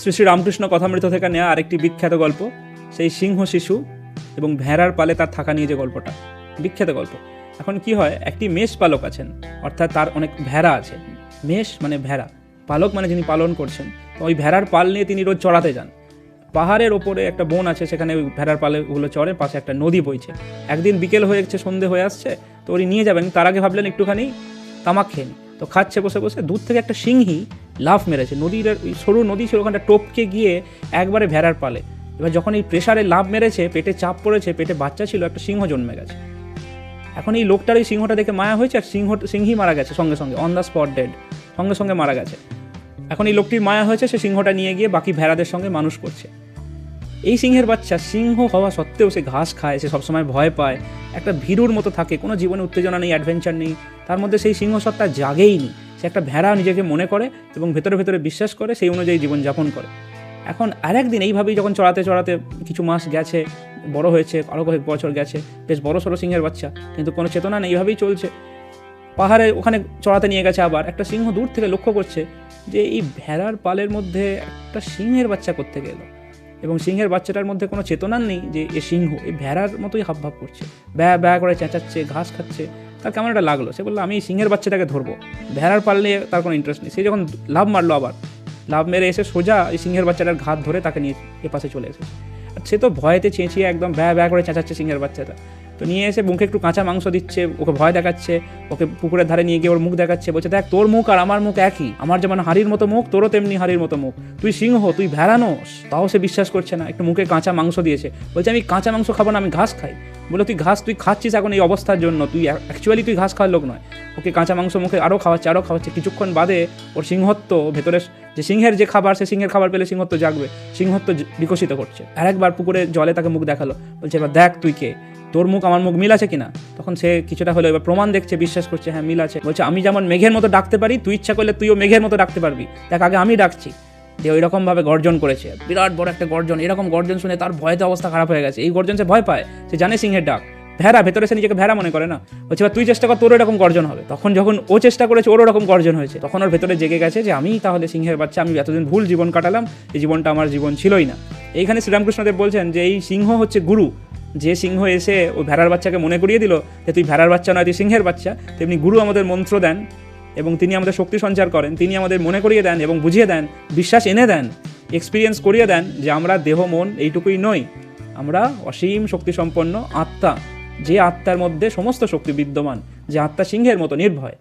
শ্রী শ্রী রামকৃষ্ণ কথামৃত থেকে নেওয়া আরেকটি বিখ্যাত গল্প, সেই সিংহ শিশু এবং ভেড়ার পালে তার থাকা নিয়ে যে গল্পটা, বিখ্যাত গল্প। এখন কি হয়, একটি মেষ পালক আছেন, অর্থাৎ তার অনেক ভেড়া আছে। মেষ মানে ভেড়া, পালক মানে যিনি পালন করছেন। তো ওই ভেড়ার পাল নিয়ে তিনি রোজ চড়াতে যান। পাহাড়ের ওপরে একটা বন আছে, সেখানে ওই ভেড়ার পালেগুলো চড়ে, পাশে একটা নদী বইছে। একদিন বিকেল হয়ে যাচ্ছে, সন্ধে হয়ে আসছে, তো উনি নিয়ে যাবেন। তার আগে ভাবলেন একটুখানি তামাক খেয়ে নি। তো খাচ্ছে বসে বসে, দূর থেকে একটা সিংহী লাফ মেরেছে। নদীর ওই সরু নদী ছিল, ওখানটা টপকে গিয়ে একবারে ভেড়ার পালে। এবার যখন এই প্রেসারে লাফ মেরেছে, পেটে চাপ পড়েছে, পেটে বাচ্চা ছিল, একটা সিংহ জন্মে গেছে। এখন এই লোকটার ওই সিংহটা দেখে মায়া হয়েছে, আর সিংহী মারা গেছে সঙ্গে সঙ্গে, অন দ্য স্পট ডেড, সঙ্গে সঙ্গে মারা গেছে। এখন এই লোকটির মায়া হয়েছে, সে সিংহটা নিয়ে গিয়ে বাকি ভেড়াদের সঙ্গে মানুষ করছে। এই সিংহের বাচ্চা সিংহ হওয়া সত্ত্বেও সে ঘাস খায়, সে সবসময় ভয় পায়, একটা ভীরুর মতো থাকে, কোনো জীবনে উত্তেজনা নেই, অ্যাডভেঞ্চার নেই, তার মধ্যে সেই সিংহ সত্তা জাগেই নি। সে একটা ভেড়া নিজেকে মনে করে এবং ভেতরে ভেতরে বিশ্বাস করে, সেই অনুযায়ী জীবনযাপন করে। এখন আরেকদিন এইভাবেই যখন চড়াতে চড়াতে কিছু মাস গেছে, বড় হয়েছে, আরও কয়েক বছর গেছে, বেশ বড় সড়ো সিংহের বাচ্চা, কিন্তু কোনো চেতনা নেই, এইভাবেই চলছে। পাহাড়ে ওখানে চড়াতে নিয়ে গেছে, আবার একটা সিংহ দূর থেকে লক্ষ্য করছে যে এই ভেড়ার পালের মধ্যে একটা সিংহের বাচ্চা কোত্থেকে এলো, এবং সিংহের বাচ্চাটার মধ্যে কোনো চেতনা নেই যে এ সিংহ, এই ভেড়ার মতোই হাবভাব করছে, ব্যা ব্যা করে চেঁচাচ্ছে, ঘাস খাচ্ছে। তার কেমন একটা লাগলো, সে বললো আমি এই সিংহের বাচ্চাটাকে ধরবো। ভেড়ার পাললে তার কোনো ইন্টারেস্ট নেই। সে যখন লাভ মারলো, আবার লাভ মেরে এসে সোজা এই সিংহের বাচ্চাটার ঘাত ধরে তাকে নিয়ে এপাশে চলে এসেছে। আর সে তো ভয়েতে চেঁচিয়ে একদম ব্যা ব্যা করে চেঁচাচ্ছে সিংহের বাচ্চাটা। তো নিয়ে এসে মুখে একটু কাঁচা মাংস দিচ্ছে, ওকে ভয় দেখাচ্ছে, ওকে পুকুরের ধারে নিয়ে গিয়ে ওর মুখ দেখাচ্ছে, বলছে দেখ তোর মুখ আর আমার মুখ একই, আমার যেমন হাড়ির মতো মুখ, তোরও তেমনি হাড়ির মতো মুখ, তুই সিংহ, তুই ভেড়ানোস। তাও সে বিশ্বাস করছে না, একটু মুখে কাঁচা মাংস দিয়েছে, বলছে আমি কাঁচা মাংস খাবো না, আমি ঘাস খাই। বলে তুই ঘাস তুই খাচ্ছিস এখন এই অবস্থার জন্য, তুই অ্যাকচুয়ালি তুই ঘাস খাওয়ার লোক নয়। ওকে কাঁচা মাংস মুখে আরও খাওয়াচ্ছে। কিছুক্ষণ বাদে ওর সিংহত্ব, ভেতরে যে সিংহের যে খাবার, সে সিংহের খাবার পেলে সিংহত্ব জাগবে, সিংহত্ব বিকশিত করছে। আরেকবার পুকুরে জলে তাকে মুখ দেখালো, বলছে এবার দেখ তুই কে, তোর মুখ আমার মুখ মিল আছে কিনা। তখন সে কিছুটা হলো এবার প্রমাণ দেখছে, বিশ্বাস করছে হ্যাঁ মিল আছে। বলছে আমি যেমন মেঘের মতো ডাকতে পারি, তুই ইচ্ছা করলে তুইও মেঘের মতো ডাকতে পারবি, দেখ আগে আমি ডাকছি। দিয়ে ওই রকমভাবে গর্জন করেছে, বিরাট বড় একটা গর্জন। এরকম গর্জন শুনে তার ভয়তে অবস্থা খারাপ হয়ে গেছে। এই গর্জন সে ভয় পায়, সে জানে সিংহের ডাক। ভেড়া ভেতরে সে নিজেকে ভেড়া মনে করে না, বলছে তুই চেষ্টা কর, তোর এরকম গর্জন হবে। তখন যখন ও চেষ্টা করেছে, ওর ওরকম গর্জন হয়েছে, তখন ওর ভেতরে জেগে গেছে যে আমি তাহলে সিংহের বাচ্চা, আমি এতদিন ভুল জীবন কাটালাম, এই জীবনটা আমার জীবন ছিলই না। এইখানে শ্রীরামকৃষ্ণদেব বলছেন যে এই সিংহ হচ্ছে গুরু। যে সিংহ এসে ওই ভেড়ার বাচ্চাকে মনে করিয়ে দিল যে তুই ভেড়ার বাচ্চা নয়, তুই সিংহের বাচ্চা, তেমনি গুরু আমাদের মন্ত্র দেন এবং তিনি আমাদের শক্তি সঞ্চার করেন, তিনি আমাদের মনে করিয়ে দেন এবং বুঝিয়ে দেন, বিশ্বাস এনে দেন, এক্সপিরিয়েন্স করিয়ে দেন যে আমরা দেহ মন এইটুকুই নই, আমরা অসীম শক্তিসম্পন্ন আত্মা, যে আত্মার মধ্যে সমস্ত শক্তি বিদ্যমান, যে আত্মা সিংহের মতো নির্ভয়।